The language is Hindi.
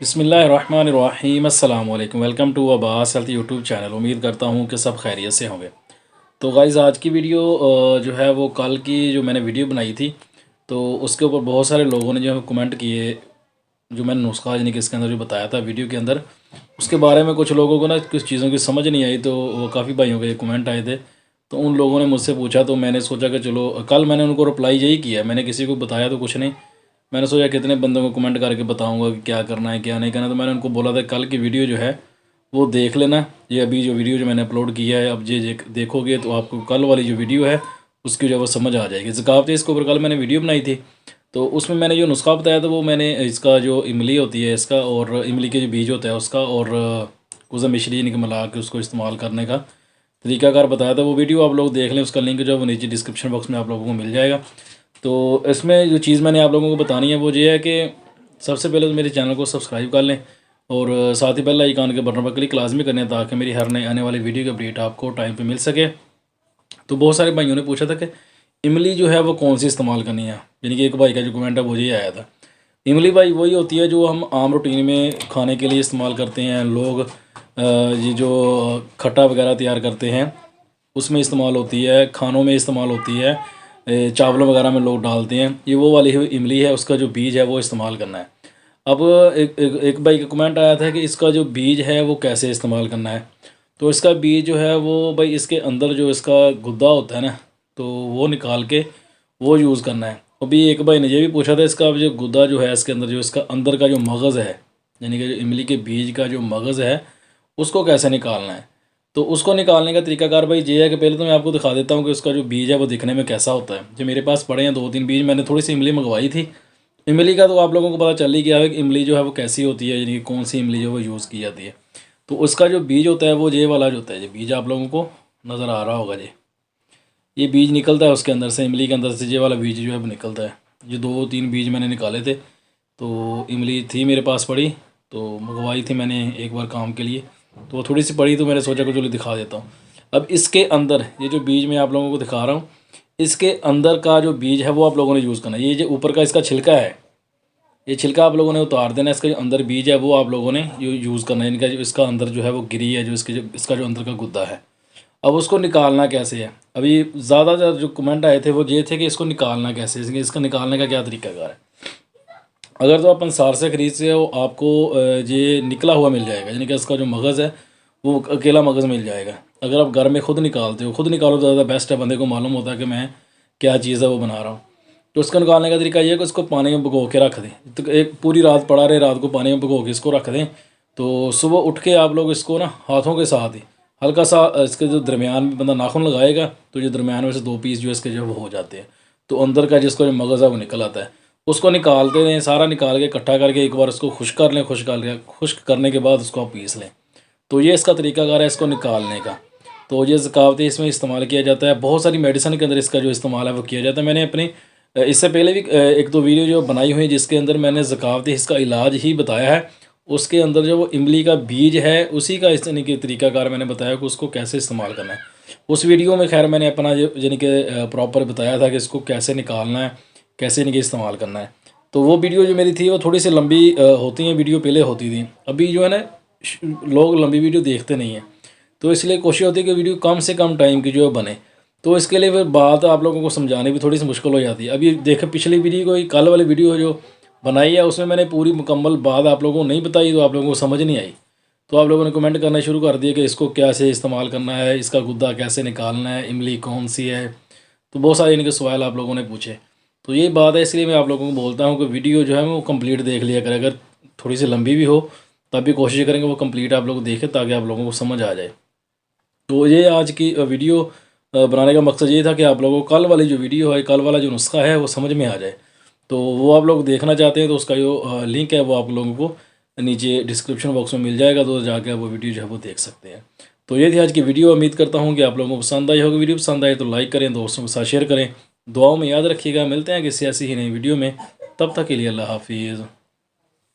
बिस्मिल्लाहिर्रहमानिर्रहीम अस्सलाम वालेकुम। Welcome to Abbas health YouTube channel. उम्मीद करता हूँ कि सब खैरियत से होंगे। तो गाइज़ आज की वीडियो जो है वो कल की जो मैंने वीडियो बनाई थी, तो उसके ऊपर बहुत सारे लोगों ने जो है कमेंट किए। जो मैंने नुस्खा यानी कि इसके अंदर जो बताया था वीडियो के अंदर, उसके बारे में कुछ लोगों को ना कुछ चीज़ों की समझ नहीं आई, तो वो काफ़ी भाइयों के कमेंट आए थे। तो उन लोगों ने मुझसे पूछा, तो मैंने सोचा कि चलो कल मैंने उनको रिप्लाई यही किया। मैंने किसी को बताया तो कुछ नहीं, मैंने सोचा कितने बंदों को कमेंट करके बताऊंगा कि क्या करना है क्या नहीं करना। तो मैंने उनको बोला था कल की वीडियो जो है वो देख लेना। ये अभी जो वीडियो जो मैंने अपलोड किया है, अब ये देखोगे तो आपको कल वाली जो वीडियो है उसकी जो है वो समझ आ जाएगी। ज़कावत इसके ऊपर कल मैंने वीडियो बनाई थी, तो उसमें मैंने जो नुस्खा बताया था वो मैंने इसका जो इमली होती है इसका, और इमली के जो बीज होता है उसका, और कुज़ा मिश्री यानी कि मिला के उसको इस्तेमाल करने का तरीकाकार बताया था। वो वीडियो आप लोग देख लें, उसका लिंक जो है वो नीचे डिस्क्रिप्शन बॉक्स में आप लोगों को मिल जाएगा। तो इसमें जो चीज़ मैंने आप लोगों को बतानी है वो ये है कि सबसे पहले तो मेरे चैनल को सब्सक्राइब कर लें, और साथ ही बेल आइकन के बटन पर क्लिक लाजमी करने ताकि मेरी हर नई आने वाली वीडियो की अपडेट आपको टाइम पे मिल सके। तो बहुत सारे भाइयों ने पूछा था कि इमली जो है वो कौन सी इस्तेमाल करनी है, यानी कि एक भाई का जो कमेंट है वो ये आया था। इमली भाई वही होती है जो हम आम रूटीन में खाने के लिए इस्तेमाल करते हैं लोग। ये जो खट्टा वगैरह तैयार करते हैं उसमें इस्तेमाल होती है, खानों में इस्तेमाल होती है, चावलों वगैरह में लोग डालते हैं। ये वो वाली इमली है, उसका जो बीज है वो इस्तेमाल करना है। अब एक भाई का कमेंट आया था कि इसका जो बीज है वो कैसे इस्तेमाल करना है। तो इसका बीज जो है वो भाई इसके अंदर जो इसका गुद्दा होता है ना, तो वो निकाल के वो यूज़ करना है। अभी एक भाई ने ये भी पूछा था इसका जो गुद्दा जो है इसके अंदर जो इसका अंदर का जो मगज़ है, यानी कि जो इमली के बीज का जो मगज़ है उसको कैसे निकालना है। तो उसको निकालने का तरीकाकार भाई ये है कि पहले तो मैं आपको दिखा देता हूँ कि उसका जो बीज है वो दिखने में कैसा होता है। जो मेरे पास पड़े हैं 2-3 बीज, मैंने थोड़ी सी इमली मंगवाई थी। इमली का तो आप लोगों को पता चल ही गया है कि इमली जो है वो कैसी होती है, यानी कि कौन सी इमली जो है वो यूज़ की जाती है। तो उसका जो बीज होता है वो ये वाला जो होता है, ये बीज आप लोगों को नज़र आ रहा होगा। ये बीज निकलता है उसके अंदर से, इमली के अंदर से ये वाला बीज जो है वो निकलता है। ये 2-3 बीज मैंने निकाले थे, तो इमली थी मेरे पास पड़ी, तो मंगवाई थी मैंने एक बार काम के लिए। तो वो थोड़ी सी पड़ी तो मैंने सोचा कि चलो दिखा देता हूँ। अब इसके अंदर ये जो बीज मैं आप लोगों को दिखा रहा हूँ, इसके अंदर का जो बीज है वो आप लोगों ने यूज़ करना है। ये जो ऊपर का इसका छिलका है, ये छिलका आप लोगों ने उतार देना। इसका जो अंदर बीज है वो आप लोगों ने यूज़ करना है। इनका जो इसका अंदर जो है वो गिरी है, जो इसका जो अंदर का गुद्दा है। अब उसको निकालना कैसे है, अभी ज़्यादातर जो कमेंट आए थे वो ये थे कि इसको निकालना कैसे है, इसका निकालने का क्या तरीकाकार है। अगर तो आप अंसार से ख़रीद से हो आपको ये निकला हुआ मिल जाएगा, यानी कि इसका जो मगज़ है वो अकेला मगज़ मिल जाएगा। अगर आप घर में ख़ुद निकालते हो, ख़ुद निकालो तो ज़्यादा बेस्ट है, बंदे को मालूम होता है कि मैं क्या चीज़ है वो बना रहा हूँ। तो उसका निकालने का तरीका ये है कि उसको पानी में भिगो के रख दें। तो एक पूरी रात पड़ा रहे, रात को पानी में भिगो के इसको रख दें। तो सुबह उठ के आप लोग इसको ना हाथों के साथ ही हल्का सा इसके जो दरमियान में बंदा नाखून लगाएगा तो जो दरमियान में से 2 पीस जो इसके जो वो हो जाते हैं, तो अंदर का जिसका जो मगज़ है वो निकल आता है। उसको निकालते रहें, सारा निकाल के इकट्ठा करके एक बार उसको खुश्क कर लें। खुश्क करने के बाद उसको आप पीस लें। तो ये इसका तरीकाकार है इसको निकालने का। तो ये ज़कावती इसमें इस्तेमाल किया जाता है, बहुत सारी मेडिसिन के अंदर इसका जो इस्तेमाल है वो किया जाता है। मैंने अपनी इससे पहले भी एक दो वीडियो जो बनाई हुई है जिसके अंदर मैंने ज़कावती इसका इलाज ही बताया है। उसके अंदर जो वो इमली का बीज है उसी का इस यानी कि तरीकाकार मैंने बताया कि उसको कैसे इस्तेमाल करना है। उस वीडियो में खैर मैंने अपना जो यानी कि प्रॉपर बताया था कि इसको कैसे निकालना है, कैसे यानी कि इस्तेमाल करना है। तो वो वीडियो जो मेरी थी वो थोड़ी सी लंबी होती हैं, वीडियो पहले होती थी। अभी जो है ना लोग लंबी वीडियो देखते नहीं हैं, तो इसलिए कोशिश होती है कि वीडियो कम से कम टाइम की जो है बने। तो इसके लिए फिर बात आप लोगों को समझाने भी थोड़ी सी मुश्किल हो जाती है। अभी देखें पिछली वीडियो को, कल वाली वीडियो जो बनाई है उसमें मैंने पूरी मुकम्मल बात आप लोगों को नहीं बताई, तो आप लोगों को समझ नहीं आई। तो आप लोगों ने कमेंट करना शुरू कर दिया कि इसको कैसे इस्तेमाल करना है, इसका गुद्दा कैसे निकालना है, इमली कौन सी है। तो बहुत सारे इनके सवाल आप लोगों ने पूछे। तो ये बात है, इसलिए मैं आप लोगों को बोलता हूँ कि वीडियो जो है वो कंप्लीट देख लिया करें। अगर थोड़ी सी लंबी भी हो तब भी कोशिश करेंगे वो कंप्लीट आप लोग देखें ताकि आप लोगों को समझ आ जाए। तो ये आज की वीडियो बनाने का मकसद ये था कि आप लोगों को कल वाली जो वीडियो है, कल वाला जो नुस्खा है वो समझ में आ जाए। तो वो आप लोग देखना चाहते हैं तो उसका जो लिंक है वो आप लोगों को नीचे डिस्क्रिप्शन बॉक्स में मिल जाएगा, तो जाकर वो वीडियो जो है वो देख सकते हैं। तो ये थी आज की वीडियो। उम्मीद करता हूँ कि आप लोगों को पसंद आई होगी। वीडियो पसंद आए तो लाइक करें, दोस्तों के साथ शेयर करें, दुआओं में याद रखिएगा। मिलते हैं किसी ऐसी ही नई वीडियो में, तब तक के लिए अल्लाह हाफिज़।